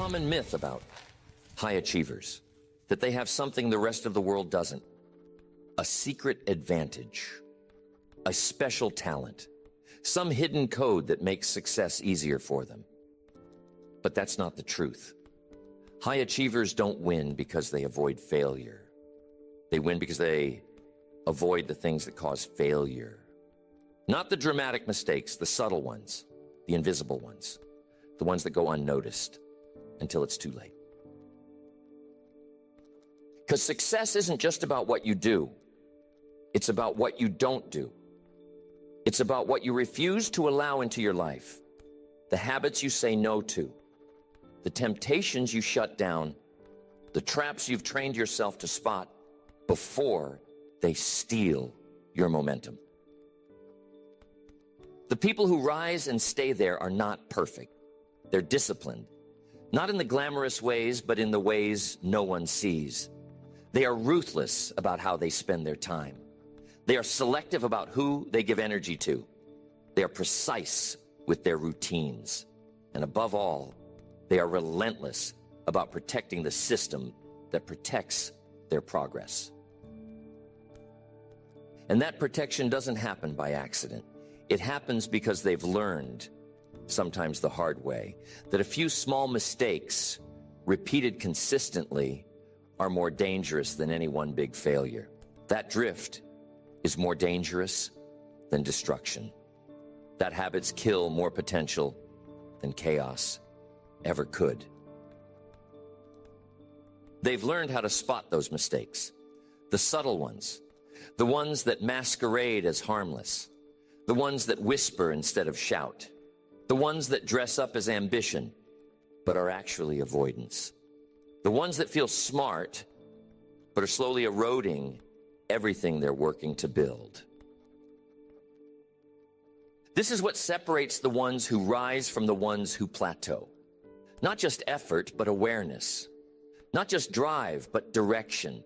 common myth about high achievers, that they have something the rest of the world doesn't. A secret advantage, a special talent, some hidden code that makes success easier for them. But that's not the truth. High achievers don't win because they avoid failure. They win because they avoid the things that cause failure. Not the dramatic mistakes, the subtle ones, the invisible ones, the ones that go unnoticed until it's too late. Because success isn't just about what you do. It's about what you don't do. It's about what you refuse to allow into your life, the habits you say no to, the temptations you shut down, the traps you've trained yourself to spot before they steal your momentum. The people who rise and stay there are not perfect. They're disciplined, not in the glamorous ways, but in the ways no one sees. They are ruthless about how they spend their time. They are selective about who they give energy to. They are precise with their routines. And above all, they are relentless about protecting the system that protects their progress. And that protection doesn't happen by accident. It happens because they've learned, sometimes the hard way, that a few small mistakes, repeated consistently, are more dangerous than any one big failure. That drift is more dangerous than destruction. That habits kill more potential than chaos ever could. They've learned how to spot those mistakes, the subtle ones, the ones that masquerade as harmless, the ones that whisper instead of shout, the ones that dress up as ambition but are actually avoidance, the ones that feel smart but are slowly eroding everything they're working to build. This is what separates the ones who rise from the ones who plateau. Not just effort, but awareness. Not just drive, but direction.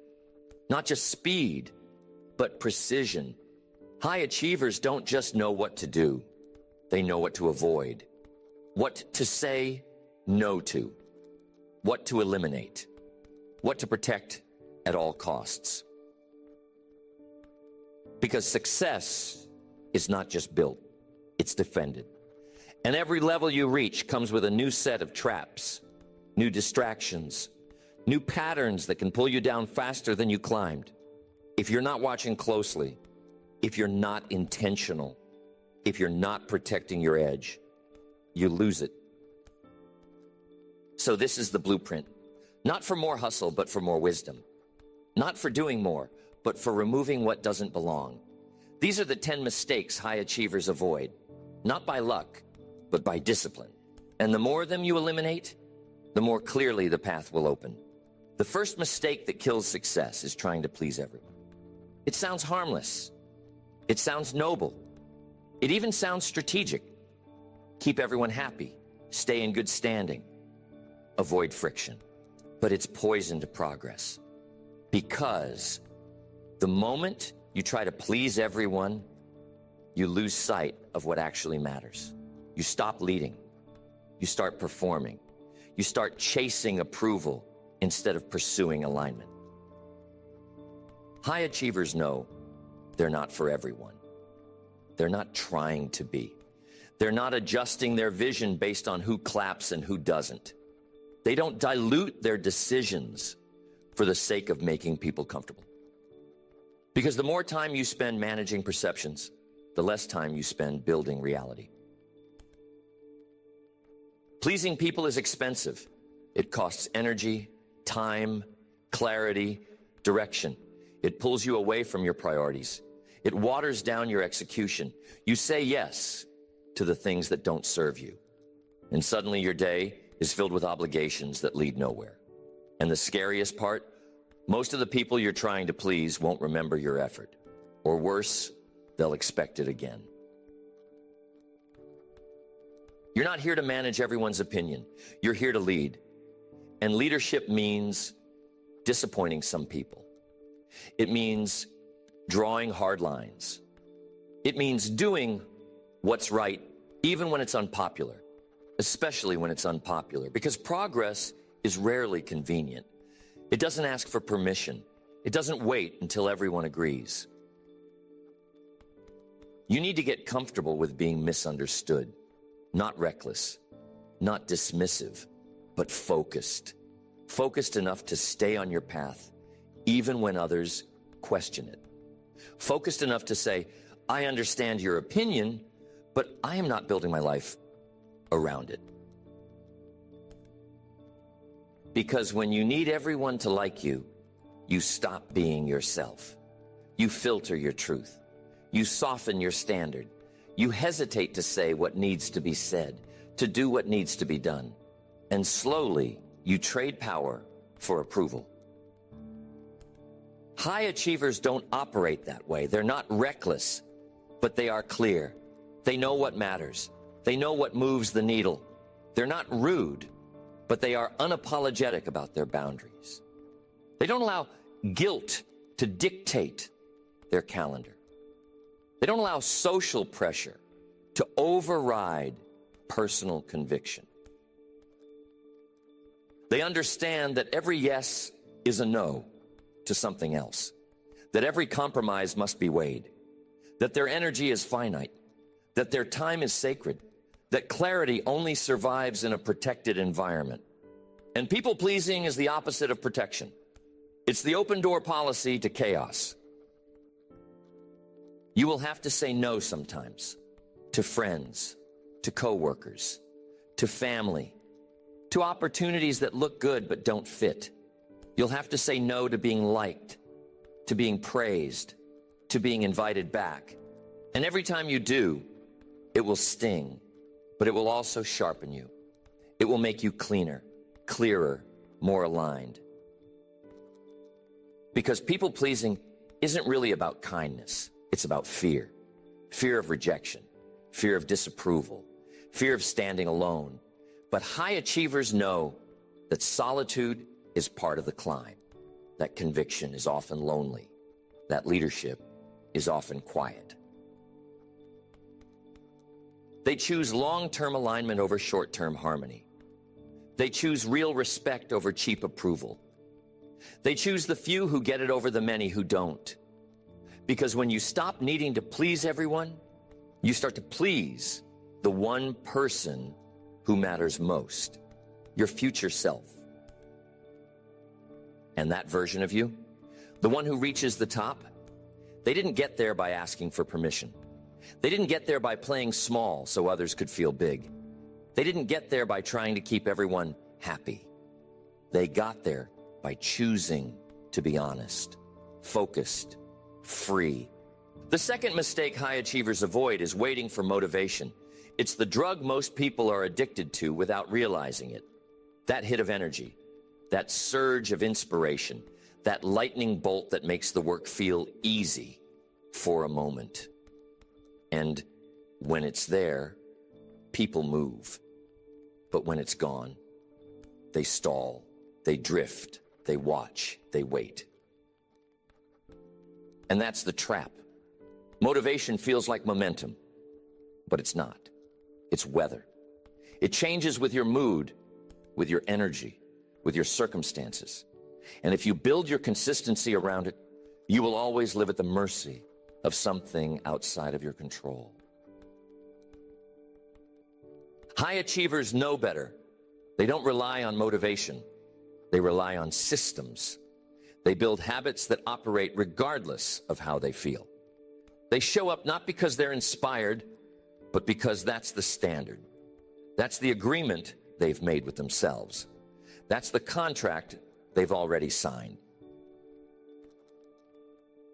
Not just speed, but precision. High achievers don't just know what to do. They know what to avoid, what to say no to, what to eliminate, what to protect at all costs. Because success is not just built, it's defended. And every level you reach comes with a new set of traps, new distractions, new patterns that can pull you down faster than you climbed. If you're not watching closely, if you're not intentional, if you're not protecting your edge, you lose it. So this is the blueprint. Not for more hustle, but for more wisdom. Not for doing more, but for removing what doesn't belong. These are the 10 mistakes high achievers avoid, not by luck, but by discipline. And the more of them you eliminate, the more clearly the path will open. The first mistake that kills success is trying to please everyone. It sounds harmless. It sounds noble. It even sounds strategic. Keep everyone happy. Stay in good standing. Avoid friction. But it's poison to progress. Because the moment you try to please everyone, you lose sight of what actually matters. You stop leading. You start performing. You start chasing approval instead of pursuing alignment. High achievers know they're not for everyone. They're not trying to be. They're not adjusting their vision based on who claps and who doesn't. They don't dilute their decisions for the sake of making people comfortable. Because the more time you spend managing perceptions, the less time you spend building reality. Pleasing people is expensive. It costs energy, time, clarity, direction. It pulls you away from your priorities. It waters down your execution. You say yes to the things that don't serve you. And suddenly your day is filled with obligations that lead nowhere. And the scariest part, most of the people you're trying to please won't remember your effort. Or worse, they'll expect it again. You're not here to manage everyone's opinion. You're here to lead. And leadership means disappointing some people. It means drawing hard lines. It means doing what's right, even when it's unpopular. especially when it's unpopular, because progress is rarely convenient. It doesn't ask for permission. It doesn't wait until everyone agrees. You need to get comfortable with being misunderstood, not reckless, not dismissive, but focused. Focused enough to stay on your path, even when others question it. Focused enough to say, I understand your opinion, but I am not building my life around it. Because when you need everyone to like you, you stop being yourself. You filter your truth. You soften your standard. You hesitate to say what needs to be said, to do what needs to be done. And slowly, you trade power for approval. High achievers don't operate that way. They're not reckless, but they are clear. They know what matters. They know what moves the needle. They're not rude, but they are unapologetic about their boundaries. They don't allow guilt to dictate their calendar. They don't allow social pressure to override personal conviction. They understand that every yes is a no to something else, that every compromise must be weighed, that their energy is finite, that their time is sacred, that clarity only survives in a protected environment. And people-pleasing is the opposite of protection. It's the open-door policy to chaos. You will have to say no sometimes, to friends, to coworkers, to family, to opportunities that look good but don't fit. You'll have to say no to being liked, to being praised, to being invited back. And every time you do, it will sting, but it will also sharpen you. It will make you cleaner, clearer, more aligned. Because people-pleasing isn't really about kindness. It's about fear. Fear of rejection, fear of disapproval, fear of standing alone. But high achievers know that solitude is part of the climb, that conviction is often lonely, that leadership is often quiet. They choose long-term alignment over short-term harmony. They choose real respect over cheap approval. They choose the few who get it over the many who don't. Because when you stop needing to please everyone, you start to please the one person who matters most, your future self. And that version of you, the one who reaches the top, they didn't get there by asking for permission. They didn't get there by playing small so others could feel big. They didn't get there by trying to keep everyone happy. They got there by choosing to be honest, focused, free. The second mistake high achievers avoid is waiting for motivation. It's the drug most people are addicted to without realizing it. That hit of energy, that surge of inspiration, that lightning bolt that makes the work feel easy for a moment. And when it's there, people move. But when it's gone, they stall, they drift, they watch, they wait. And that's the trap. Motivation feels like momentum, but it's not. It's weather. It changes with your mood, with your energy, with your circumstances. And if you build your consistency around it, you will always live at the mercy of something outside of your control. High achievers know better. They don't rely on motivation. They rely on systems. They build habits that operate regardless of how they feel. They show up not because they're inspired, but because that's the standard. That's the agreement they've made with themselves. That's the contract they've already signed.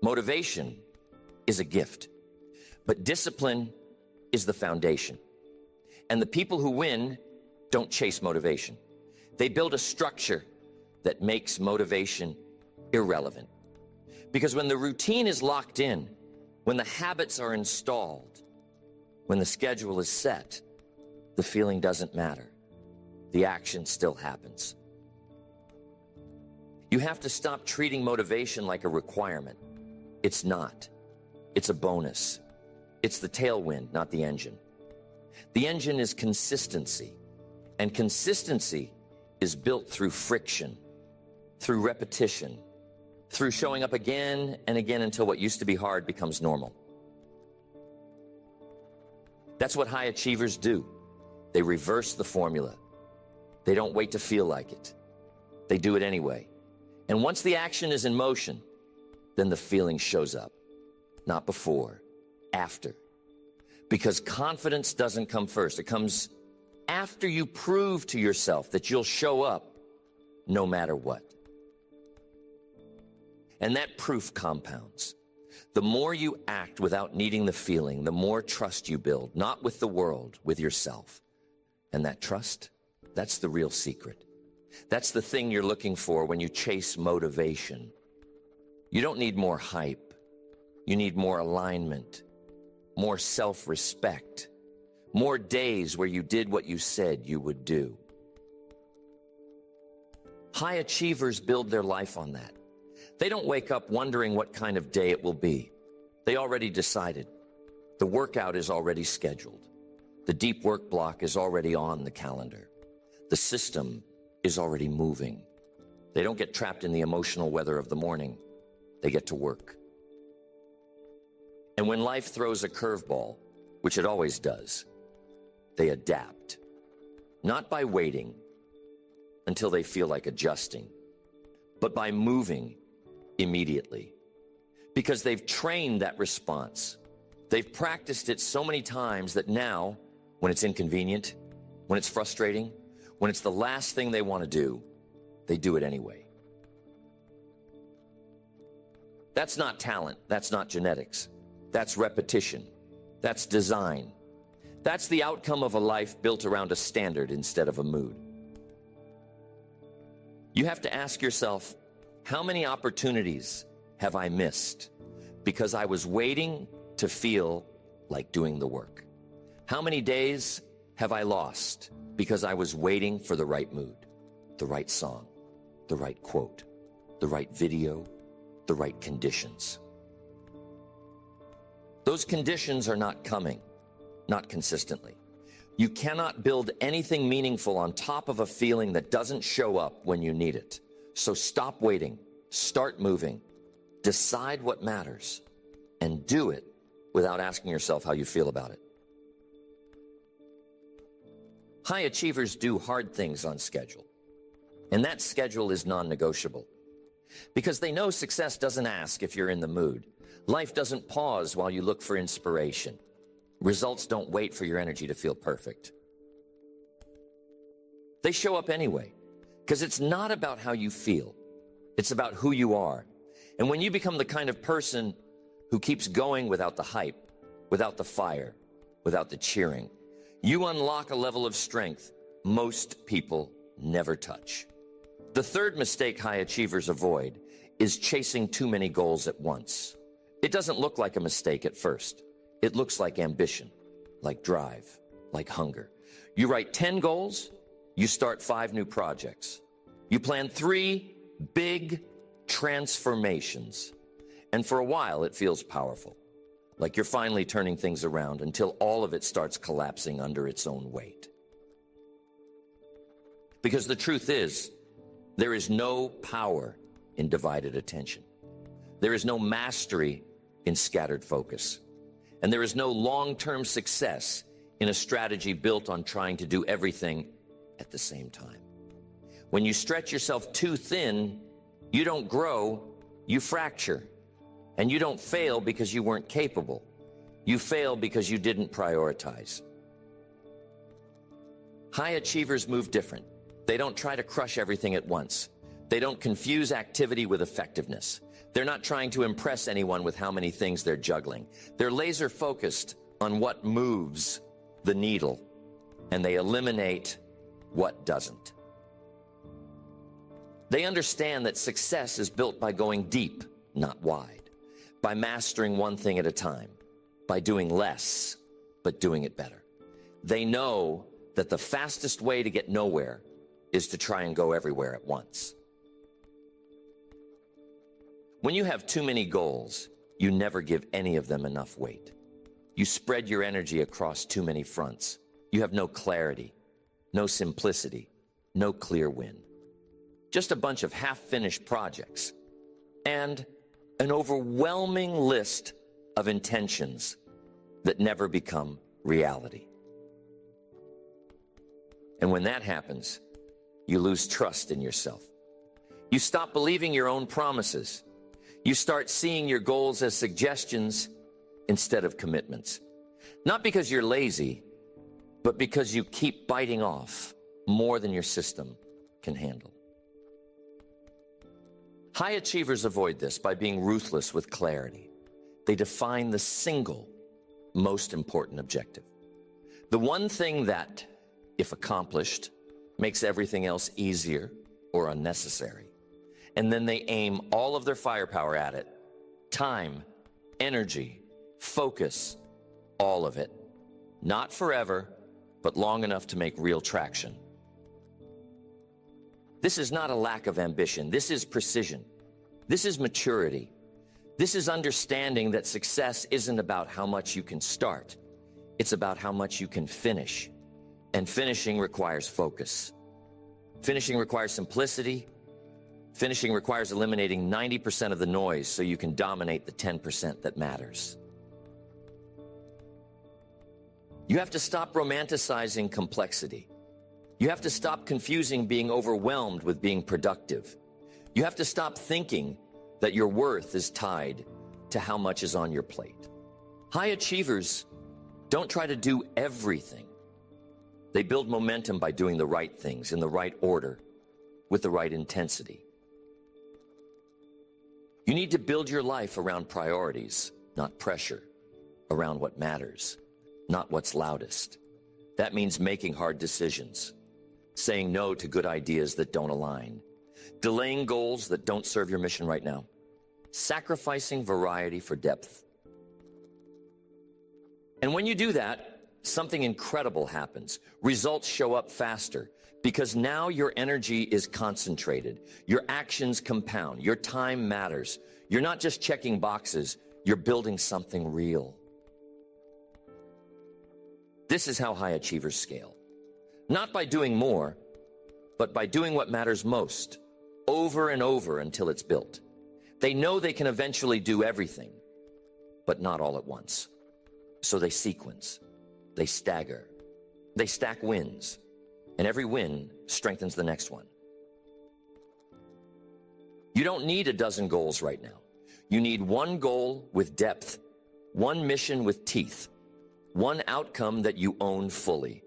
Motivation is a gift, but discipline is the foundation. And the people who win don't chase motivation. They build a structure that makes motivation irrelevant. Because when the routine is locked in, when the habits are installed, when the schedule is set, the feeling doesn't matter. The action still happens. You have to stop treating motivation like a requirement. It's not. It's a bonus. It's the tailwind, not the engine. The engine is consistency. And consistency is built through friction, through repetition, through showing up again and again until what used to be hard becomes normal. That's what high achievers do. They reverse the formula. They don't wait to feel like it. They do it anyway. And once the action is in motion, then the feeling shows up. Not before, after. Because confidence doesn't come first. It comes after you prove to yourself that you'll show up no matter what. And that proof compounds. The more you act without needing the feeling, the more trust you build, not with the world, with yourself. And that trust, that's the real secret. That's the thing you're looking for when you chase motivation. You don't need more hype. You need more alignment, more self-respect, more days where you did what you said you would do. High achievers build their life on that. They don't wake up wondering what kind of day it will be. They already decided. The workout is already scheduled. The deep work block is already on the calendar. The system is already moving. They don't get trapped in the emotional weather of the morning. They get to work. And when life throws a curveball, which it always does, they adapt. Not by waiting until they feel like adjusting, but by moving immediately. Because they've trained that response. They've practiced it so many times that now, when it's inconvenient, when it's frustrating, when it's the last thing they want to do, they do it anyway. That's not talent. That's not genetics. That's repetition. That's design. That's the outcome of a life built around a standard instead of a mood. You have to ask yourself, how many opportunities have I missed because I was waiting to feel like doing the work? How many days have I lost because I was waiting for the right mood, the right song, the right quote, the right video, the right conditions? Those conditions are not coming, not consistently. You cannot build anything meaningful on top of a feeling that doesn't show up when you need it. So stop waiting, start moving, decide what matters, and do it without asking yourself how you feel about it. High achievers do hard things on schedule, and that schedule is non-negotiable. Because they know success doesn't ask if you're in the mood. Life doesn't pause while you look for inspiration. Results don't wait for your energy to feel perfect. They show up anyway, because it's not about how you feel. It's about who you are. And when you become the kind of person who keeps going without the hype, without the fire, without the cheering, you unlock a level of strength most people never touch. The third mistake high achievers avoid is chasing too many goals at once. It doesn't look like a mistake at first. It looks like ambition, like drive, like hunger. You write 10 goals, you start 5 new projects. You plan 3 big transformations. And for a while, it feels powerful, like you're finally turning things around until all of it starts collapsing under its own weight. Because the truth is, there is no power in divided attention. There is no mastery in scattered focus. And there is no long-term success in a strategy built on trying to do everything at the same time. When you stretch yourself too thin, you don't grow, you fracture. And you don't fail because you weren't capable. You fail because you didn't prioritize. High achievers move different. They don't try to crush everything at once. They don't confuse activity with effectiveness. They're not trying to impress anyone with how many things they're juggling. They're laser focused on what moves the needle, and they eliminate what doesn't. They understand that success is built by going deep, not wide, by mastering one thing at a time, by doing less, but doing it better. They know that the fastest way to get nowhere is to try and go everywhere at once. When you have too many goals, you never give any of them enough weight. You spread your energy across too many fronts. You have no clarity. no simplicity, no clear win. Just a bunch of half-finished projects and an overwhelming list of intentions that never become reality. And when that happens, you lose trust in yourself. You stop believing your own promises. You start seeing your goals as suggestions instead of commitments. Not because you're lazy, but because you keep biting off more than your system can handle. High achievers avoid this by being ruthless with clarity. They define the single most important objective. The one thing that, if accomplished, makes everything else easier or unnecessary. And then they aim all of their firepower at it. Time, energy, focus, all of it. Not forever, but long enough to make real traction. This is not a lack of ambition. This is precision. This is maturity. This is understanding that success isn't about how much you can start. It's about how much you can finish. And finishing requires focus. Finishing requires simplicity. Finishing requires eliminating 90% of the noise so you can dominate the 10% that matters. You have to stop romanticizing complexity. You have to stop confusing being overwhelmed with being productive. You have to stop thinking that your worth is tied to how much is on your plate. High achievers don't try to do everything. They build momentum by doing the right things in the right order, with the right intensity. You need to build your life around priorities, not pressure, around what matters, not what's loudest. That means making hard decisions, saying no to good ideas that don't align, delaying goals that don't serve your mission right now, sacrificing variety for depth. And when you do that, something incredible happens. Results show up faster because now your energy is concentrated. Your actions compound. Your time matters. You're not just checking boxes. You're building something real. This is how high achievers scale. Not by doing more, but by doing what matters most, over and over until it's built. They know they can eventually do everything, but not all at once. So they sequence, they stagger, they stack wins, and every win strengthens the next one. You don't need a dozen goals right now. You need one goal with depth, one mission with teeth, one outcome that you own fully.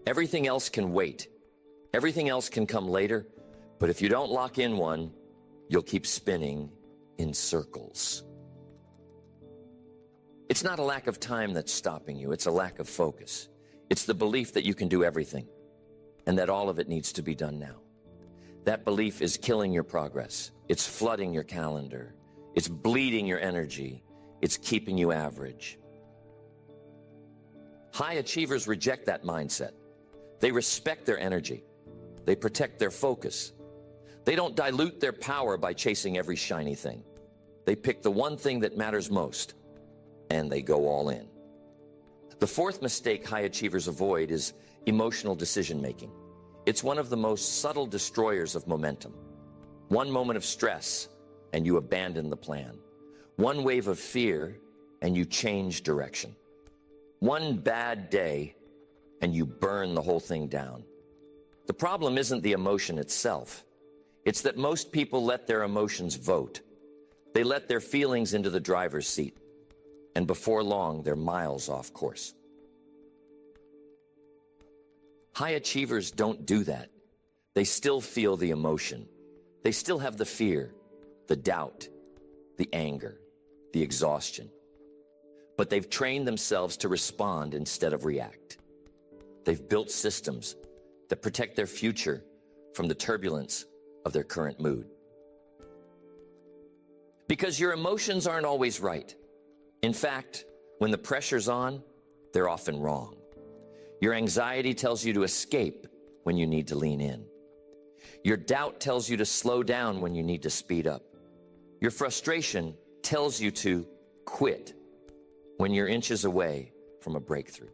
Everything else can wait. Everything else can come later, but if you don't lock in one, you'll keep spinning in circles. It's not a lack of time that's stopping you. It's a lack of focus. It's the belief that you can do everything and that all of it needs to be done now. That belief is killing your progress. It's flooding your calendar. It's bleeding your energy. It's keeping you average. High achievers reject that mindset. They respect their energy. They protect their focus. They don't dilute their power by chasing every shiny thing. They pick the one thing that matters most, and they go all in. The fourth mistake high achievers avoid is emotional decision-making. It's one of the most subtle destroyers of momentum. One moment of stress, and you abandon the plan. One wave of fear, and you change direction. One bad day, and you burn the whole thing down. The problem isn't the emotion itself. It's that most people let their emotions vote. They let their feelings into the driver's seat. And before long, they're miles off course. High achievers don't do that. They still feel the emotion. They still have the fear, the doubt, the anger, the exhaustion. But they've trained themselves to respond instead of react. They've built systems that protect their future from the turbulence of their current mood. Because your emotions aren't always right. In fact, when the pressure's on, they're often wrong. Your anxiety tells you to escape when you need to lean in. Your doubt tells you to slow down when you need to speed up. Your frustration tells you to quit when you're inches away from a breakthrough.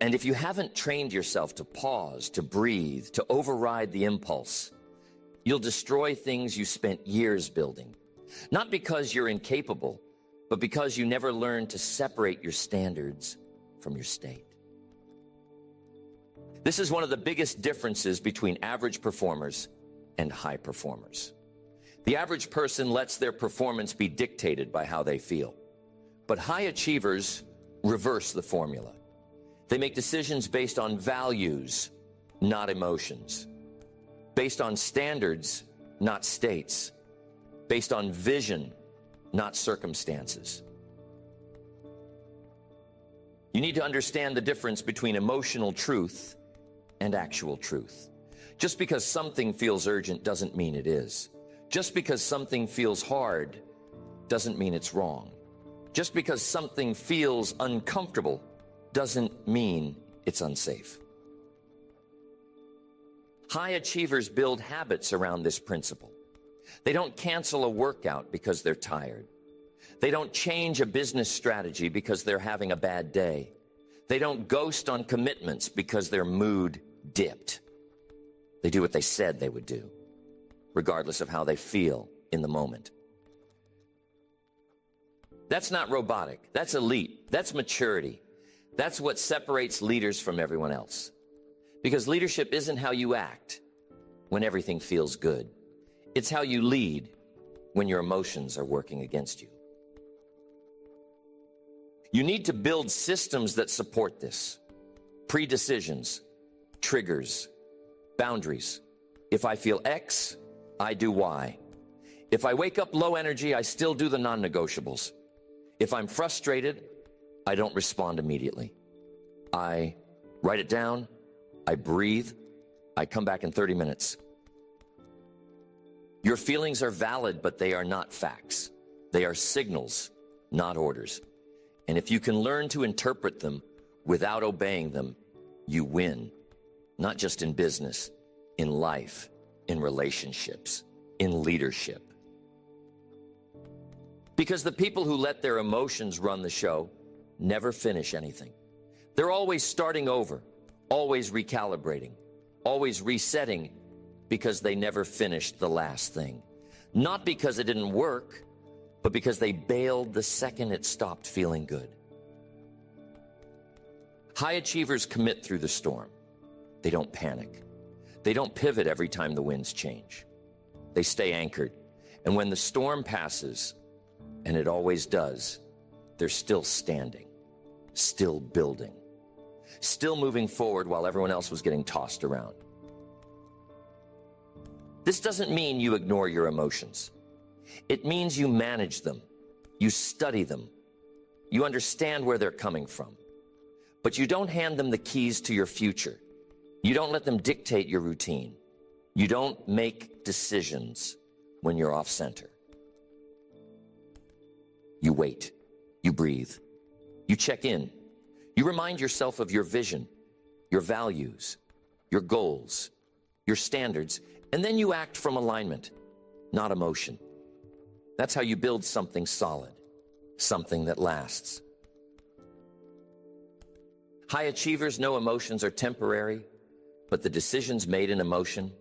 And if you haven't trained yourself to pause, to breathe, to override the impulse, you'll destroy things you spent years building. Not because you're incapable, but because you never learned to separate your standards from your state. This is one of the biggest differences between average performers and high performers. The average person lets their performance be dictated by how they feel. But high achievers reverse the formula. They make decisions based on values, not emotions. Based on standards, not states. Based on vision, not circumstances. You need to understand the difference between emotional truth and actual truth. Just because something feels urgent doesn't mean it is. Just because something feels hard doesn't mean it's wrong. Just because something feels uncomfortable doesn't mean it's unsafe. High achievers build habits around this principle. They don't cancel a workout because they're tired. They don't change a business strategy because they're having a bad day. They don't ghost on commitments because their mood dipped. They do what they said they would do, regardless of how they feel in the moment. That's not robotic. That's elite. That's maturity. That's what separates leaders from everyone else. Because leadership isn't how you act when everything feels good. It's how you lead when your emotions are working against you. You need to build systems that support this. Pre-decisions, triggers, boundaries. If I feel X, I do Y. If I wake up low energy, I still do the non-negotiables. If I'm frustrated, I don't respond immediately. I write it down, I breathe, I come back in 30 minutes. Your feelings are valid, but they are not facts. They are signals, not orders. And if you can learn to interpret them without obeying them, you win. Not just in business, in life, in relationships, in leadership. Because the people who let their emotions run the show never finish anything. They're always starting over, always recalibrating, always resetting because they never finished the last thing. Not because it didn't work, but because they bailed the second it stopped feeling good. High achievers commit through the storm. They don't panic. They don't pivot every time the winds change. They stay anchored. And when the storm passes, and it always does, they're still standing, still building, still moving forward while everyone else was getting tossed around. This doesn't mean you ignore your emotions. It means you manage them, you study them, you understand where they're coming from. But you don't hand them the keys to your future. You don't let them dictate your routine. You don't make decisions when you're off center. You wait, you breathe, you check in, you remind yourself of your vision, your values, your goals, your standards, and then you act from alignment, not emotion. That's how you build something solid, something that lasts. High achievers know emotions are temporary, but the decisions made in emotion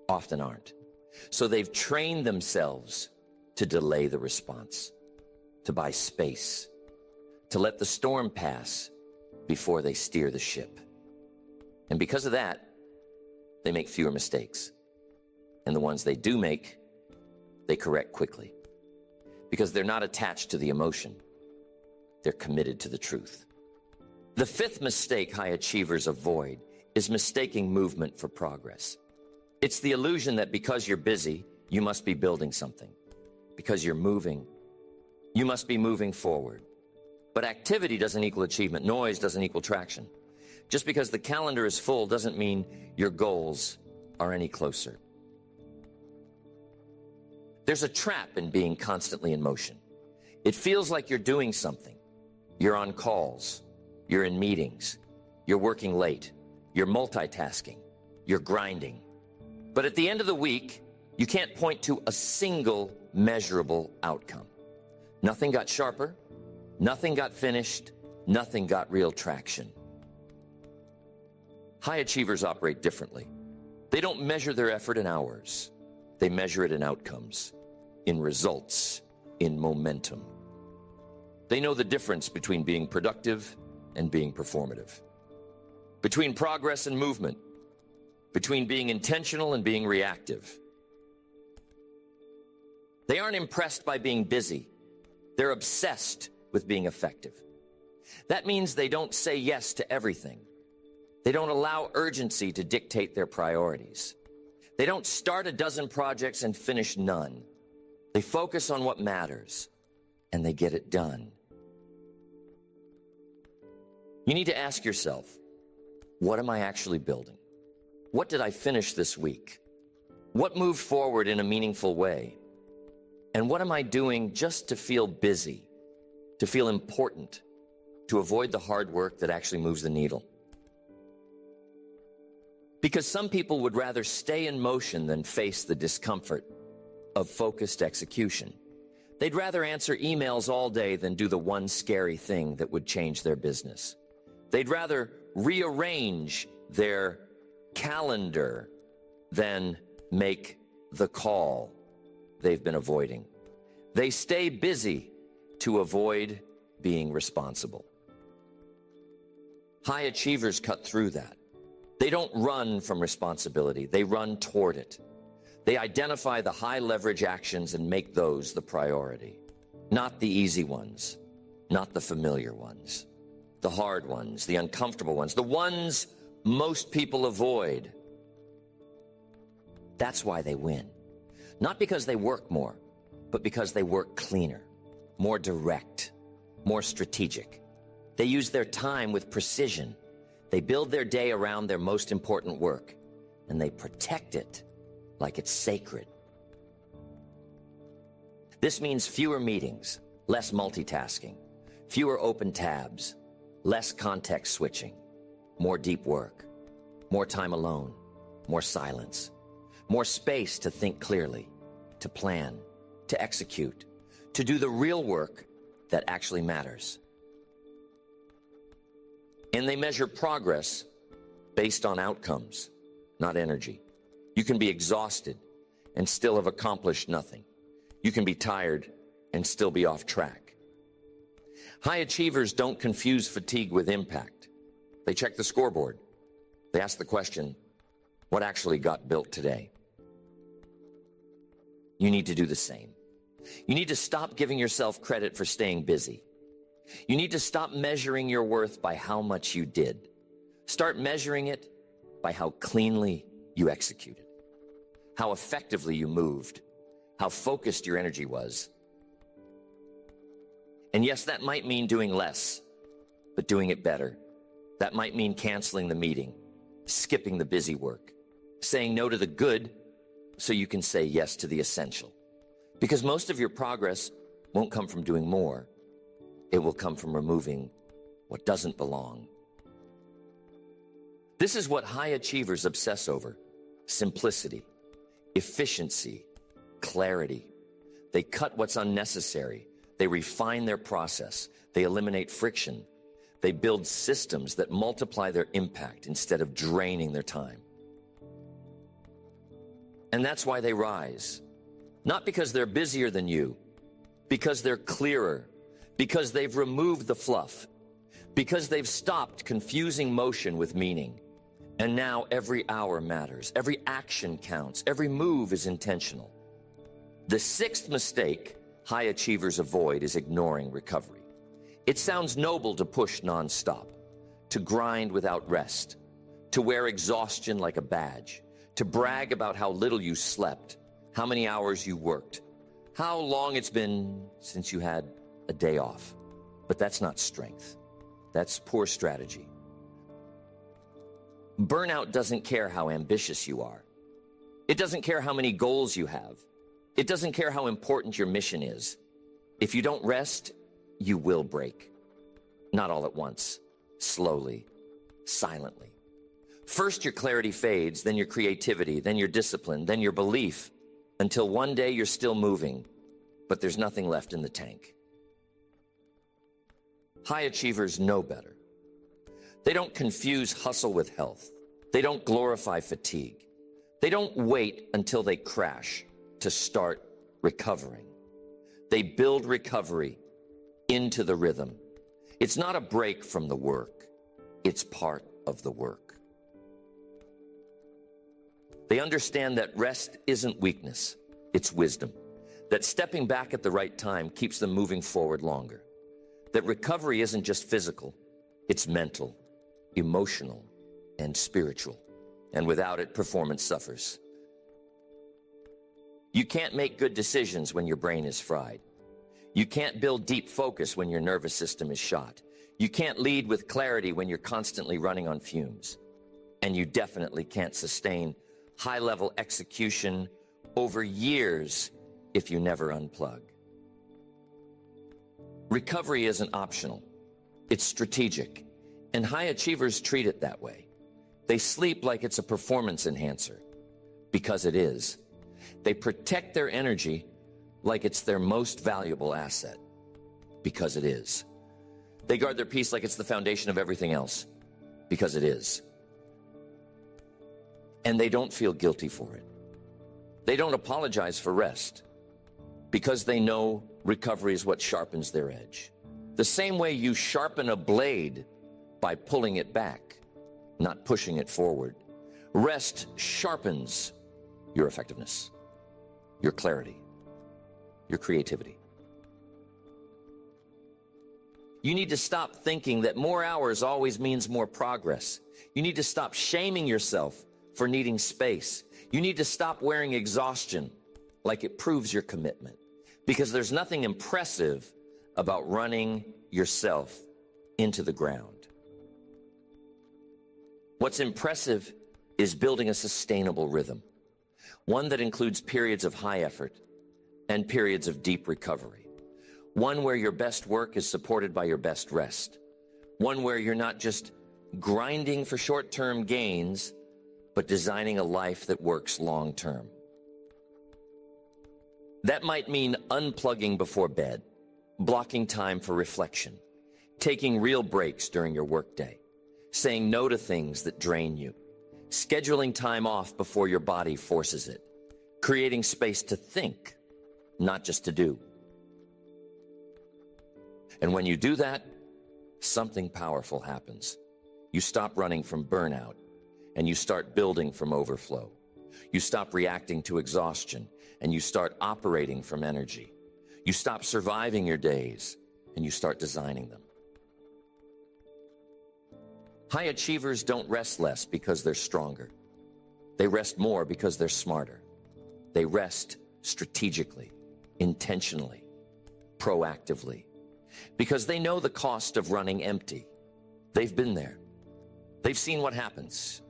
often aren't. So they've trained themselves to delay the response, to buy space, to let the storm pass before they steer the ship. And because of that, they make fewer mistakes. And the ones they do make, they correct quickly. Because they're not attached to the emotion. They're committed to the truth. The fifth mistake high achievers avoid is mistaking movement for progress. It's the illusion that because you're busy, you must be building something. Because you're moving, you must be moving forward. But activity doesn't equal achievement. Noise doesn't equal traction. Just because the calendar is full doesn't mean your goals are any closer. There's a trap in being constantly in motion. It feels like you're doing something. You're on calls. You're in meetings. You're working late. You're multitasking. You're grinding. But at the end of the week, you can't point to a single measurable outcome. Nothing got sharper. Nothing got finished. Nothing got real traction. High achievers operate differently. They don't measure their effort in hours. They measure it in outcomes, in results, in momentum. They know the difference between being productive and being performative, between progress and movement, between being intentional and being reactive. They aren't impressed by being busy. They're obsessed with being effective. That means they don't say yes to everything. They don't allow urgency to dictate their priorities. They don't start a dozen projects and finish none. They focus on what matters, and they get it done. You need to ask yourself, what am I actually building? What did I finish this week? What moved forward in a meaningful way? And what am I doing just to feel busy, to feel important, to avoid the hard work that actually moves the needle? Because some people would rather stay in motion than face the discomfort of focused execution. They'd rather answer emails all day than do the one scary thing that would change their business. They'd rather rearrange their calendar than make the call they've been avoiding. They stay busy to avoid being responsible. High achievers cut through that. They don't run from responsibility. They run toward it. They identify the high leverage actions and make those the priority. Not the easy ones, not the familiar ones, the hard ones, the uncomfortable ones, the ones most people avoid. That's why they win. Not because they work more, but because they work cleaner, more direct, more strategic. They use their time with precision. They build their day around their most important work, and they protect it like it's sacred. This means fewer meetings, less multitasking, fewer open tabs, less context switching, more deep work, more time alone, more silence, more space to think clearly, to plan, to execute, to do the real work that actually matters. And they measure progress based on outcomes, not energy. You can be exhausted and still have accomplished nothing. You can be tired and still be off track. High achievers don't confuse fatigue with impact. They check the scoreboard. They ask the question, what actually got built today? You need to do the same. You need to stop giving yourself credit for staying busy. You need to stop measuring your worth by how much you did. Start measuring it by how cleanly you executed, how effectively you moved, how focused your energy was. And yes, that might mean doing less, but doing it better. That might mean canceling the meeting, skipping the busy work, saying no to the good so you can say yes to the essential. Because most of your progress won't come from doing more. It will come from removing what doesn't belong. This is what high achievers obsess over: simplicity, efficiency, clarity. They cut what's unnecessary. They refine their process. They eliminate friction. They build systems that multiply their impact instead of draining their time. And that's why they rise. Not because they're busier than you, because they're clearer, because they've removed the fluff, because they've stopped confusing motion with meaning. And now every hour matters, every action counts, every move is intentional. The sixth mistake high achievers avoid is ignoring recovery. It sounds noble to push nonstop, to grind without rest, to wear exhaustion like a badge, to brag about how little you slept, how many hours you worked, how long it's been since you had a day off. But that's not strength. That's poor strategy. Burnout doesn't care how ambitious you are. It doesn't care how many goals you have. It doesn't care how important your mission is. If you don't rest, you will break. Not all at once, slowly, silently. First, your clarity fades, then your creativity, then your discipline, then your belief, until one day you're still moving, but there's nothing left in the tank. High achievers know better. They don't confuse hustle with health. They don't glorify fatigue. They don't wait until they crash to start recovering. They build recovery into the rhythm. It's not a break from the work. It's part of the work. They understand that rest isn't weakness, it's wisdom. That stepping back at the right time keeps them moving forward longer. That recovery isn't just physical, it's mental, emotional, and spiritual. And without it, performance suffers. You can't make good decisions when your brain is fried. You can't build deep focus when your nervous system is shot. You can't lead with clarity when you're constantly running on fumes. And you definitely can't sustain high-level execution over years if you never unplug. Recovery isn't optional. It's strategic. And high achievers treat it that way. They sleep like it's a performance enhancer, because it is. They protect their energy like it's their most valuable asset, because it is. They guard their peace like it's the foundation of everything else, because it is. And they don't feel guilty for it. They don't apologize for rest, because they know recovery is what sharpens their edge. The same way you sharpen a blade by pulling it back, not pushing it forward. Rest sharpens your effectiveness, your clarity, your creativity. You need to stop thinking that more hours always means more progress. You need to stop shaming yourself for needing space. You need to stop wearing exhaustion like it proves your commitment, because there's nothing impressive about running yourself into the ground. What's impressive is building a sustainable rhythm, one that includes periods of high effort and periods of deep recovery, one where your best work is supported by your best rest, one where you're not just grinding for short-term gains, but designing a life that works long-term. That might mean unplugging before bed, blocking time for reflection, taking real breaks during your workday, saying no to things that drain you, scheduling time off before your body forces it, creating space to think, not just to do. And when you do that, something powerful happens. You stop running from burnout, and you start building from overflow. You stop reacting to exhaustion, and you start operating from energy. You stop surviving your days, and you start designing them. High achievers don't rest less because they're stronger. They rest more because they're smarter. They rest strategically, intentionally, proactively, because they know the cost of running empty. They've been there. They've seen what happens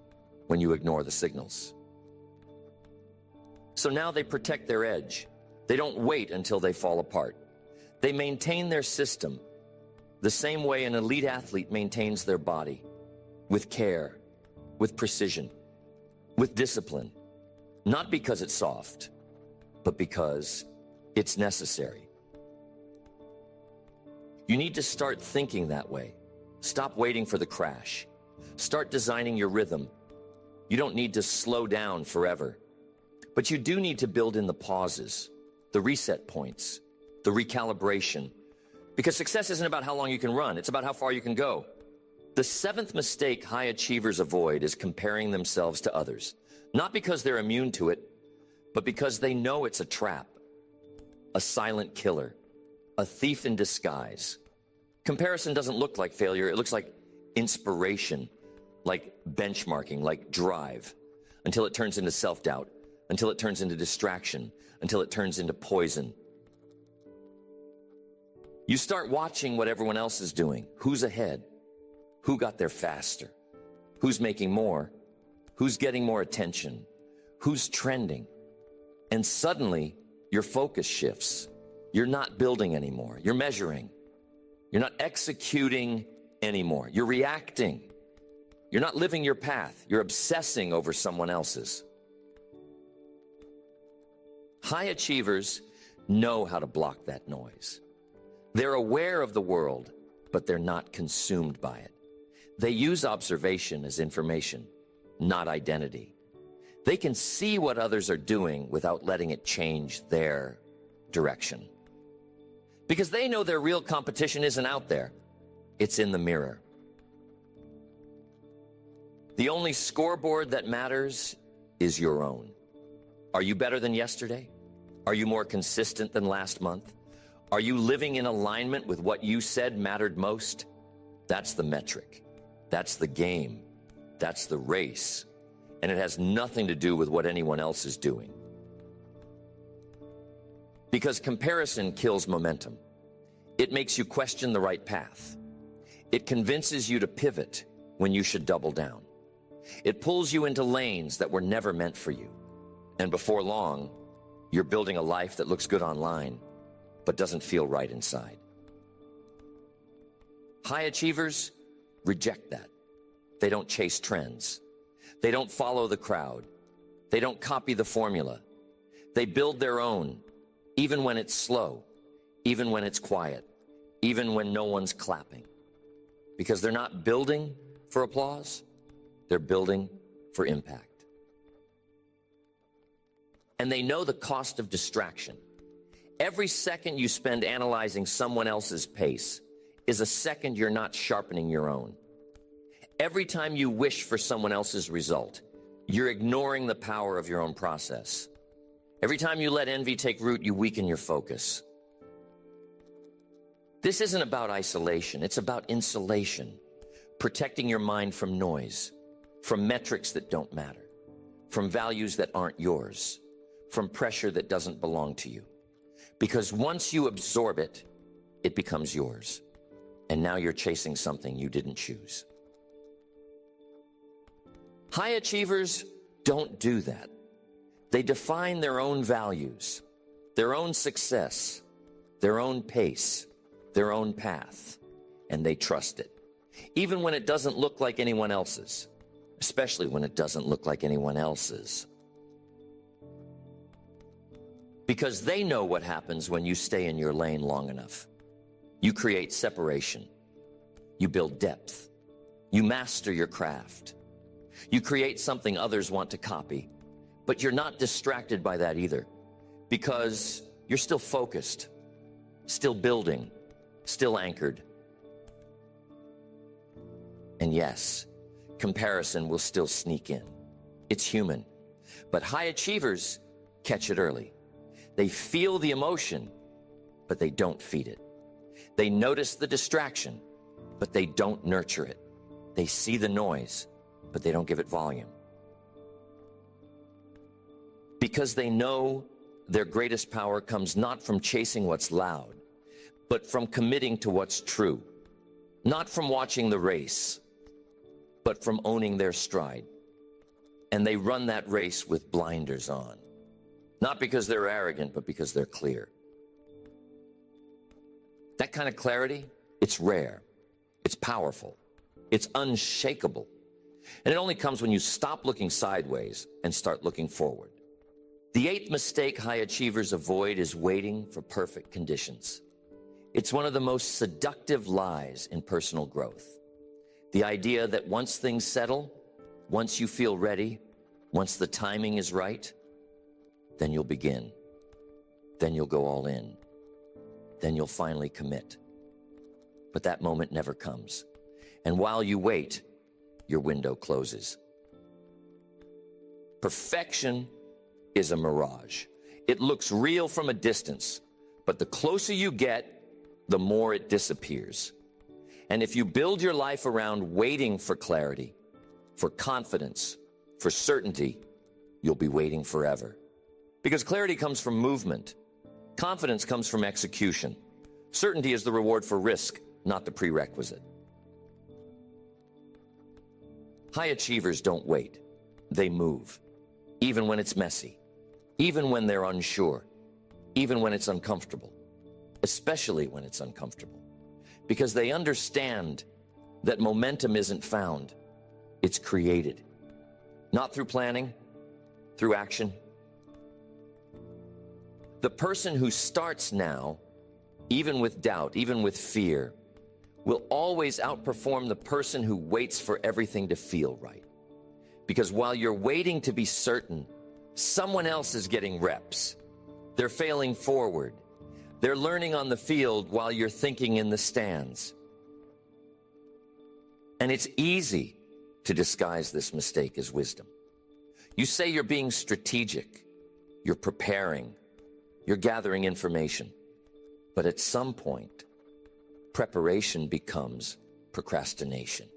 when you ignore the signals. So now they protect their edge. They don't wait until they fall apart. They maintain their system the same way an elite athlete maintains their body, with care, with precision, with discipline, not because it's soft, but because it's necessary. You need to start thinking that way. Stop waiting for the crash. Start designing your rhythm. You don't need to slow down forever, but you do need to build in the pauses, the reset points, the recalibration, because success isn't about how long you can run, it's about how far you can go. The seventh mistake high achievers avoid is comparing themselves to others, not because they're immune to it, but because they know it's a trap, a silent killer, a thief in disguise. Comparison doesn't look like failure, it looks like inspiration, like benchmarking, like drive, until it turns into self-doubt, until it turns into distraction, until it turns into poison. You start watching what everyone else is doing. Who's ahead? Who got there faster? Who's making more? Who's getting more attention? Who's trending? And suddenly, your focus shifts. You're not building anymore. You're measuring. You're not executing anymore. You're reacting. You're not living your path. You're obsessing over someone else's. High achievers know how to block that noise. They're aware of the world, but they're not consumed by it. They use observation as information, not identity. They can see what others are doing without letting it change their direction. Because they know their real competition isn't out there. It's in the mirror. The only scoreboard that matters is your own. Are you better than yesterday? Are you more consistent than last month? Are you living in alignment with what you said mattered most? That's the metric. That's the game. That's the race. And it has nothing to do with what anyone else is doing. Because comparison kills momentum. It makes you question the right path. It convinces you to pivot when you should double down. It pulls you into lanes that were never meant for you. And before long, you're building a life that looks good online, but doesn't feel right inside. High achievers reject that. They don't chase trends. They don't follow the crowd. They don't copy the formula. They build their own, even when it's slow, even when it's quiet, even when no one's clapping. Because they're not building for applause, they're building for impact. And they know the cost of distraction. Every second you spend analyzing someone else's pace is a second you're not sharpening your own. Every time you wish for someone else's result, you're ignoring the power of your own process. Every time you let envy take root, you weaken your focus. This isn't about isolation, it's about insulation, protecting your mind from noise, from metrics that don't matter, from values that aren't yours, from pressure that doesn't belong to you. Because once you absorb it, it becomes yours. And now you're chasing something you didn't choose. High achievers don't do that. They define their own values, their own success, their own pace, their own path, and they trust it. Even when it doesn't look like anyone else's, especially when it doesn't look like anyone else's. Because they know what happens when you stay in your lane long enough. You create separation. You build depth. You master your craft. You create something others want to copy, but you're not distracted by that either, because you're still focused, still building, still anchored. And yes, comparison will still sneak in. It's human. But high achievers catch it early. They feel the emotion, but they don't feed it. They notice the distraction, but they don't nurture it. They see the noise, but they don't give it volume. Because they know their greatest power comes not from chasing what's loud, but from committing to what's true. Not from watching the race, but from owning their stride. And they run that race with blinders on. Not because they're arrogant, but because they're clear. That kind of clarity, it's rare, it's powerful, it's unshakable. And it only comes when you stop looking sideways and start looking forward. The eighth mistake high achievers avoid is waiting for perfect conditions. It's one of the most seductive lies in personal growth. The idea that once things settle, once you feel ready, once the timing is right, then you'll begin. Then you'll go all in. Then you'll finally commit. But that moment never comes. And while you wait, your window closes. Perfection is a mirage. It looks real from a distance, but the closer you get, the more it disappears. And if you build your life around waiting for clarity, for confidence, for certainty, you'll be waiting forever. Because clarity comes from movement. Confidence comes from execution. Certainty is the reward for risk, not the prerequisite. High achievers don't wait. They move, even when it's messy, even when they're unsure, even when it's uncomfortable, especially when it's uncomfortable, because they understand that momentum isn't found, it's created, not through planning, through action. The person who starts now, even with doubt, even with fear, will always outperform the person who waits for everything to feel right. Because while you're waiting to be certain, someone else is getting reps. They're failing forward. They're learning on the field while you're thinking in the stands. And it's easy to disguise this mistake as wisdom. You say you're being strategic, you're preparing, you're gathering information. But at some point, preparation becomes procrastination.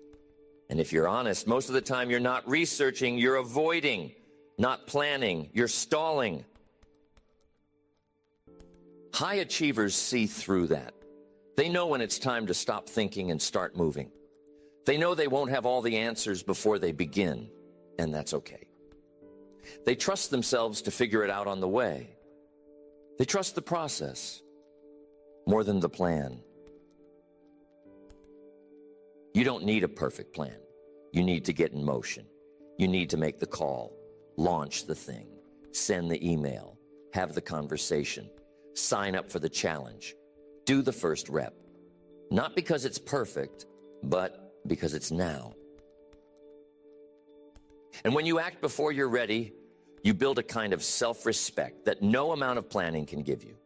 And if you're honest, most of the time you're not researching, you're avoiding, not planning, you're stalling. High achievers see through that. They know when it's time to stop thinking and start moving. They know they won't have all the answers before they begin, and that's okay. They trust themselves to figure it out on the way. They trust the process more than the plan. You don't need a perfect plan. You need to get in motion. You need to make the call, launch the thing, send the email, have the conversation, sign up for the challenge, do the first rep. Not because it's perfect, but because it's now. And when you act before you're ready, you build a kind of self-respect that no amount of planning can give you.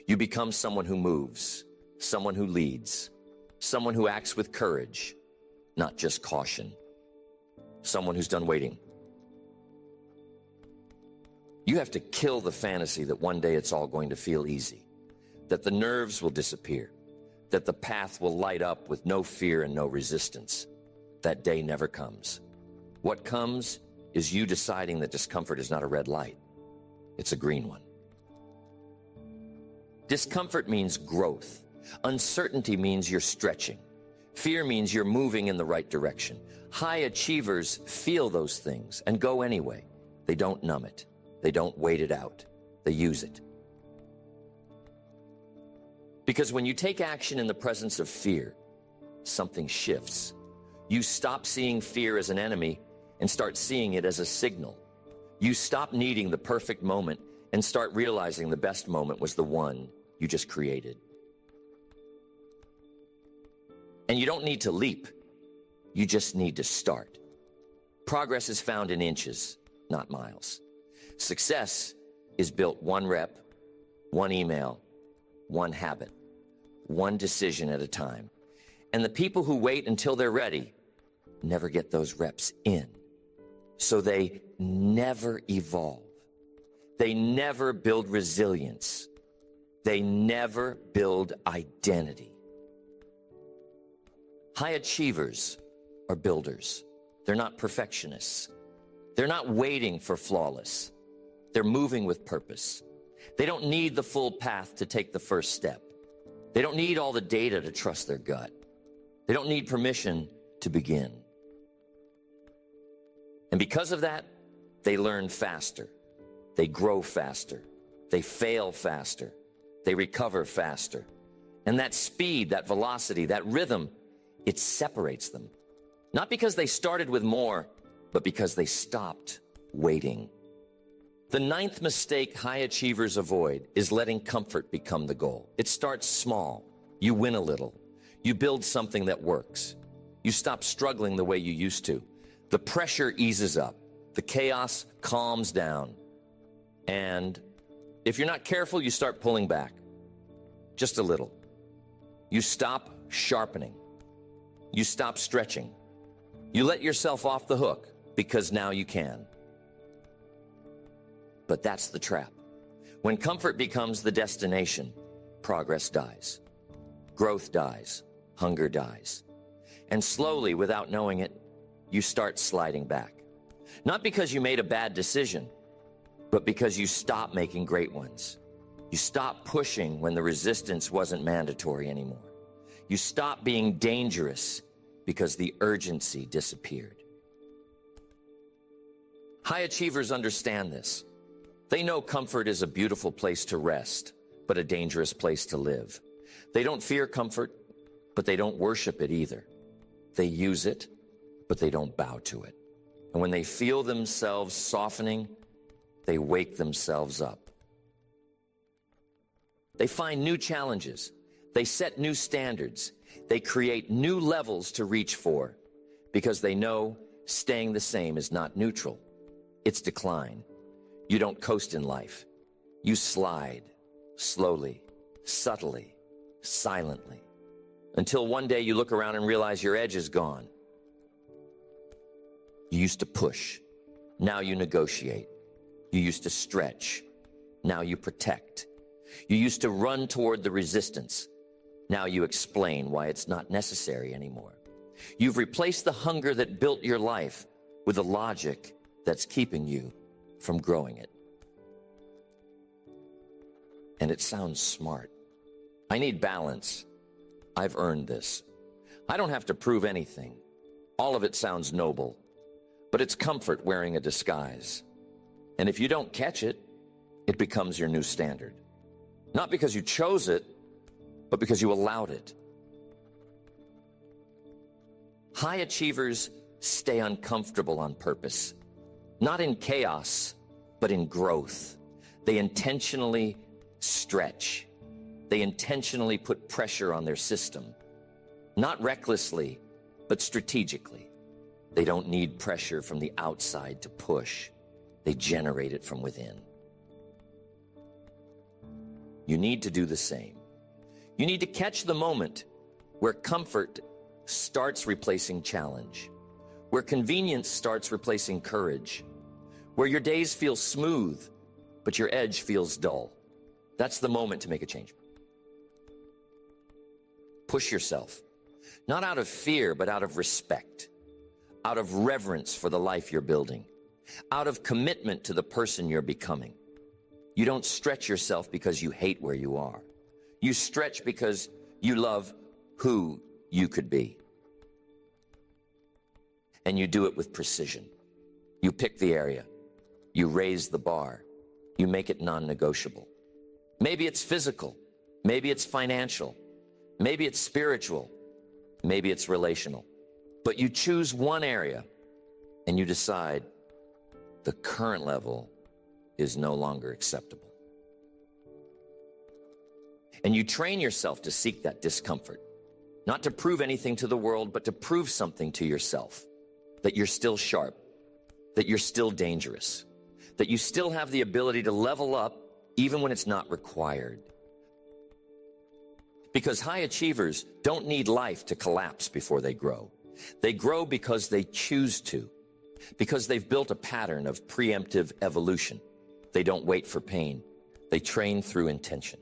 You become someone who moves, someone who leads, someone who acts with courage, not just caution, someone who's done waiting. You have to kill the fantasy that one day it's all going to feel easy, that the nerves will disappear, that the path will light up with no fear and no resistance. That day never comes. What comes is you deciding that discomfort is not a red light. It's a green one. Discomfort means growth. Uncertainty means you're stretching. Fear means you're moving in the right direction. High achievers feel those things and go anyway. They don't numb it. They don't wait it out. They use it. Because when you take action in the presence of fear, something shifts. You stop seeing fear as an enemy and start seeing it as a signal. You stop needing the perfect moment and start realizing the best moment was the one you just created. And you don't need to leap. You just need to start. Progress is found in inches, not miles. Success is built one rep, one email, one habit, one decision at a time. And the people who wait until they're ready never get those reps in. So they never evolve. They never build resilience. They never build identity. High achievers are builders. They're not perfectionists. They're not waiting for flawless. They're moving with purpose. They don't need the full path to take the first step. They don't need all the data to trust their gut. They don't need permission to begin. And because of that, they learn faster. They grow faster. They fail faster. They recover faster. And that speed, that velocity, that rhythm, it separates them. Not because they started with more, but because they stopped waiting. The ninth mistake high achievers avoid is letting comfort become the goal. It starts small. You win a little. You build something that works. You stop struggling the way you used to. The pressure eases up. The chaos calms down. And if you're not careful, you start pulling back. Just a little. You stop sharpening. You stop stretching. You let yourself off the hook because now you can. But that's the trap. When comfort becomes the destination, progress dies. Growth dies. Hunger dies. And slowly, without knowing it, you start sliding back. Not because you made a bad decision, but because you stopped making great ones. You stopped pushing when the resistance wasn't mandatory anymore. You stopped being dangerous because the urgency disappeared. High achievers understand this. They know comfort is a beautiful place to rest, but a dangerous place to live. They don't fear comfort, but they don't worship it either. They use it, but they don't bow to it. And when they feel themselves softening, they wake themselves up. They find new challenges. They set new standards. They create new levels to reach for because they know Staying the same is not neutral. It's decline. You don't coast in life. You slide, slowly, subtly, silently, until one day you look around and realize your edge is gone. You used to push. Now you negotiate. You used to stretch. Now you protect. You used to run toward the resistance. Now you explain why it's not necessary anymore. You've replaced the hunger that built your life with a logic that's keeping you from growing it. And it sounds smart. I need balance. I've earned this. I don't have to prove anything. All of it sounds noble, but it's comfort wearing a disguise. And if you don't catch it, it becomes your new standard. Not because you chose it, but because you allowed it. High achievers stay uncomfortable on purpose, not in chaos, but in growth. They intentionally stretch. They intentionally put pressure on their system, not recklessly, but strategically. They don't need pressure from the outside to push. They generate it from within. You need to do the same. You need to catch the moment where comfort starts replacing challenge, where convenience starts replacing courage, where your days feel smooth, but your edge feels dull. That's the moment to make a change. Push yourself, not out of fear, but out of respect, out of reverence for the life you're building, out of commitment to the person you're becoming. You don't stretch yourself because you hate where you are. You stretch because you love who you could be. And you do it with precision. You pick the area. You raise the bar. You make it non-negotiable. Maybe it's physical. Maybe it's financial. Maybe it's spiritual. Maybe it's relational. But you choose one area and you decide the current level is no longer acceptable. And you train yourself to seek that discomfort, not to prove anything to the world, but to prove something to yourself, that you're still sharp, that you're still dangerous, that you still have the ability to level up even when it's not required. Because high achievers don't need life to collapse before they grow. They grow because they choose to, because they've built a pattern of preemptive evolution. They don't wait for pain. They train through intention.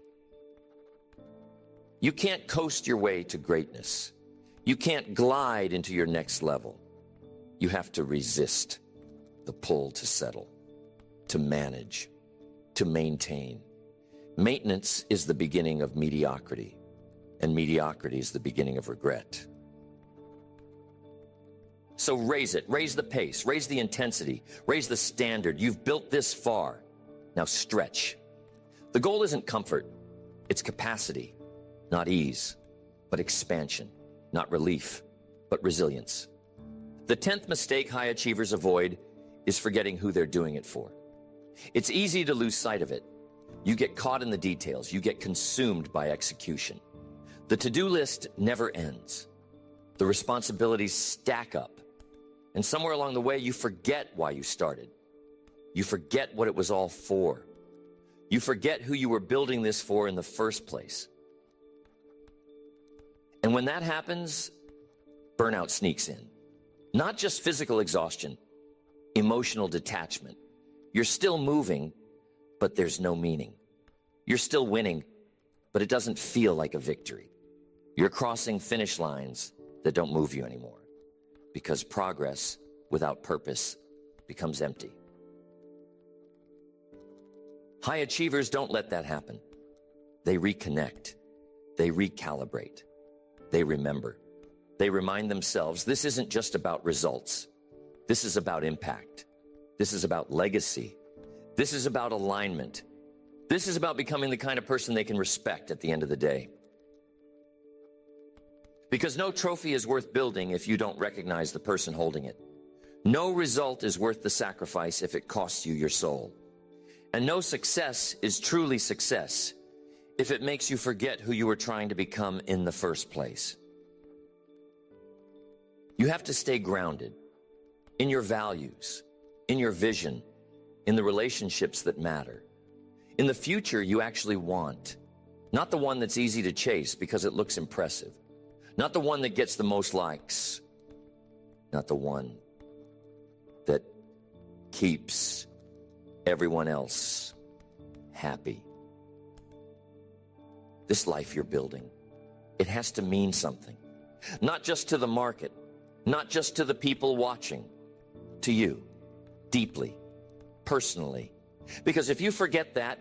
You can't coast your way to greatness. You can't glide into your next level. You have to resist the pull to settle, to manage, to maintain. Maintenance is the beginning of mediocrity, and mediocrity is the beginning of regret. So raise it, raise the pace, raise the intensity, raise the standard. You've built this far. Now stretch. The goal isn't comfort, it's capacity, not ease, but expansion, not relief, but resilience. The 10th mistake high achievers avoid is forgetting who they're doing it for. It's easy to lose sight of it. You get caught in the details. You get consumed by execution. The to-do list never ends. The responsibilities stack up. And somewhere along the way, you forget why you started. You forget what it was all for. You forget who you were building this for in the first place. And when that happens, burnout sneaks in. Not just physical exhaustion, emotional detachment. You're still moving, but there's no meaning. You're still winning, but it doesn't feel like a victory. You're crossing finish lines that don't move you anymore, because progress without purpose becomes empty. High achievers don't let that happen. They reconnect. They recalibrate. They remember. They remind themselves this isn't just about results. This is about impact. This is about legacy. This is about alignment. This is about becoming the kind of person they can respect at the end of the day. Because no trophy is worth building if you don't recognize the person holding it. No result is worth the sacrifice if it costs you your soul. And no success is truly success if it makes you forget who you were trying to become in the first place. You have to stay grounded. in your values, in your vision, in the relationships that matter, in the future you actually want. Not the one that's easy to chase because it looks impressive. Not the one that gets the most likes. Not the one that keeps everyone else happy. This life you're building, it has to mean something. Not just to the market, not just to the people watching, to you, deeply, personally. Because if you forget that,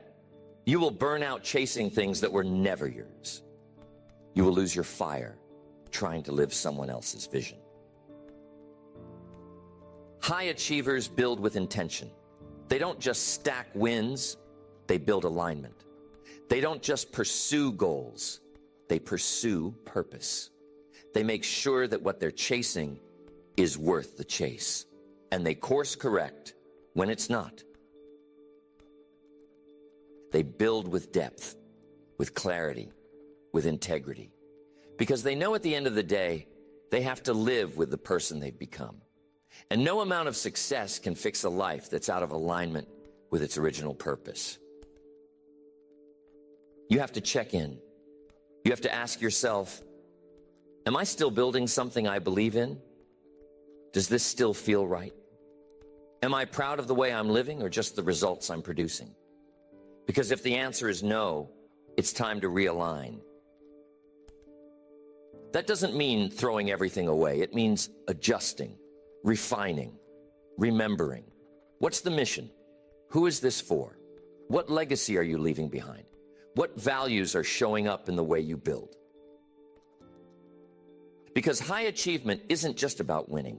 you will burn out chasing things that were never yours. You will lose your fire trying to live someone else's vision. High achievers build with intention. They don't just stack wins, they build alignment. They don't just pursue goals, they pursue purpose. They make sure that what they're chasing is worth the chase, and they course correct when it's not. They build with depth, with clarity, with integrity, because they know at the end of the day, they have to live with the person they've become. And no amount of success can fix a life that's out of alignment with its original purpose. You have to check in. You have to ask yourself, am I still building something I believe in? Does this still feel right? Am I proud of the way I'm living or just the results I'm producing? Because if the answer is no, it's time to realign. That doesn't mean throwing everything away. It means adjusting, refining, remembering. What's the mission? Who is this for? What legacy are you leaving behind? What values are showing up in the way you build? Because high achievement isn't just about winning.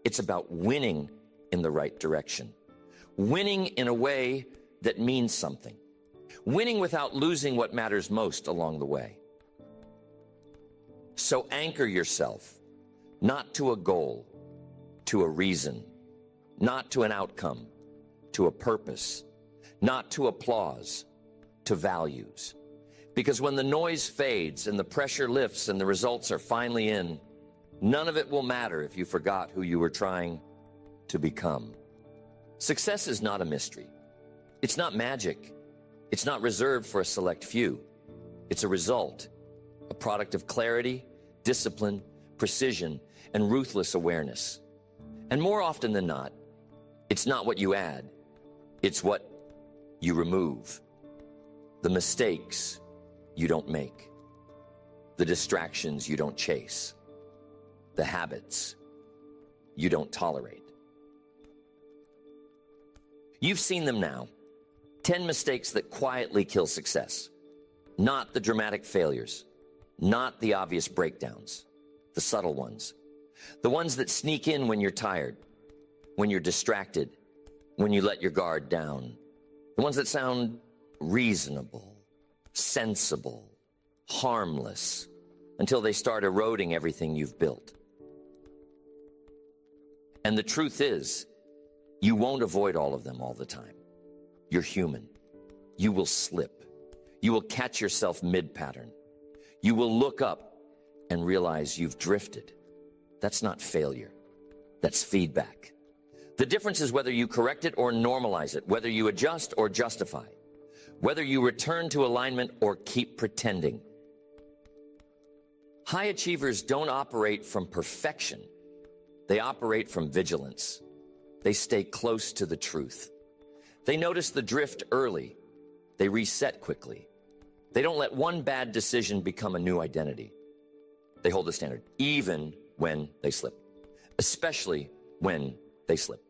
It's about winning in the right direction. Winning in a way that means something. Winning without losing what matters most along the way. So anchor yourself, not to a goal, to a reason, not to an outcome, to a purpose, not to applause, to values. Because when the noise fades and the pressure lifts and the results are finally in, none of it will matter if you forgot who you were trying to become. Success is not a mystery. It's not magic. It's not reserved for a select few. It's a result, a product of clarity, discipline, precision, and ruthless awareness. And more often than not, it's not what you add, it's what you remove. The mistakes you don't make, the distractions you don't chase, the habits you don't tolerate. You've seen them now. 10 mistakes that quietly kill success. Not the dramatic failures, not the obvious breakdowns, the subtle ones. The ones that sneak in when you're tired, when you're distracted, when you let your guard down. The ones that sound reasonable, sensible, harmless, until they start eroding everything you've built. And the truth is, you won't avoid all of them all the time. You're human. You will slip. You will catch yourself mid-pattern. You will look up and realize you've drifted. That's not failure. That's feedback. The difference is whether you correct it or normalize it, whether you adjust or justify, whether you return to alignment or keep pretending. High achievers don't operate from perfection. They operate from vigilance. They stay close to the truth. They notice the drift early. They reset quickly. They don't let one bad decision become a new identity. They hold the standard, even when they slip, especially when they slip.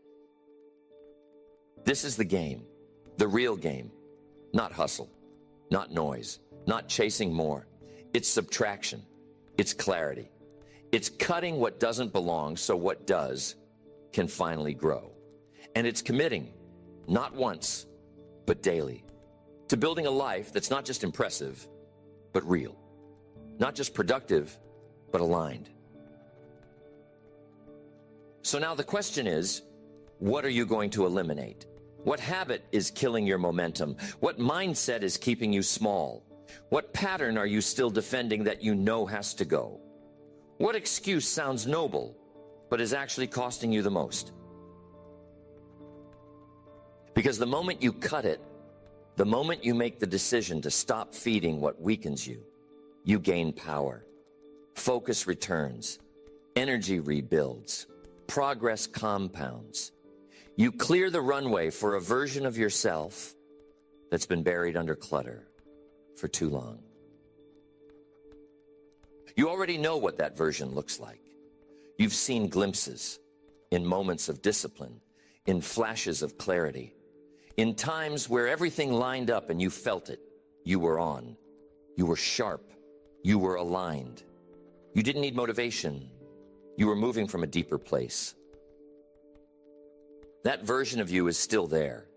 This is the game, the real game, not hustle, not noise, not chasing more. It's subtraction. It's clarity. It's cutting what doesn't belong so what does can finally grow. And it's committing, not once, but daily, to building a life that's not just impressive, but real. Not just productive, but aligned. So now the question is, what are you going to eliminate? What habit is killing your momentum? What mindset is keeping you small? What pattern are you still defending that you know has to go? What excuse sounds noble, but is actually costing you the most. Because the moment you cut it, the moment you make the decision to stop feeding what weakens you, you gain power. Focus returns. Energy rebuilds. Progress compounds. You clear the runway for a version of yourself that's been buried under clutter for too long. You already know what that version looks like. You've seen glimpses in moments of discipline, in flashes of clarity, in times where everything lined up and you felt it. You were on. You were sharp. You were aligned. You didn't need motivation. You were moving from a deeper place. That version of you is still there.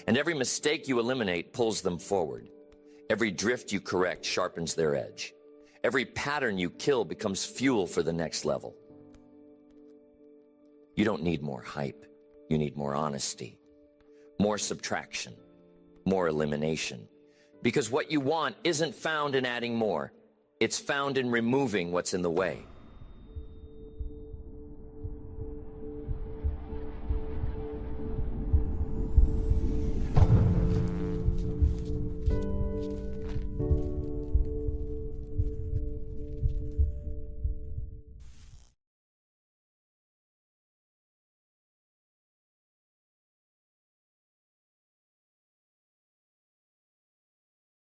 And every mistake you eliminate pulls them forward. Every drift you correct sharpens their edge. Every pattern you kill becomes fuel for the next level. You don't need more hype. You need more honesty, more subtraction, more elimination. Because what you want isn't found in adding more. It's found in removing what's in the way.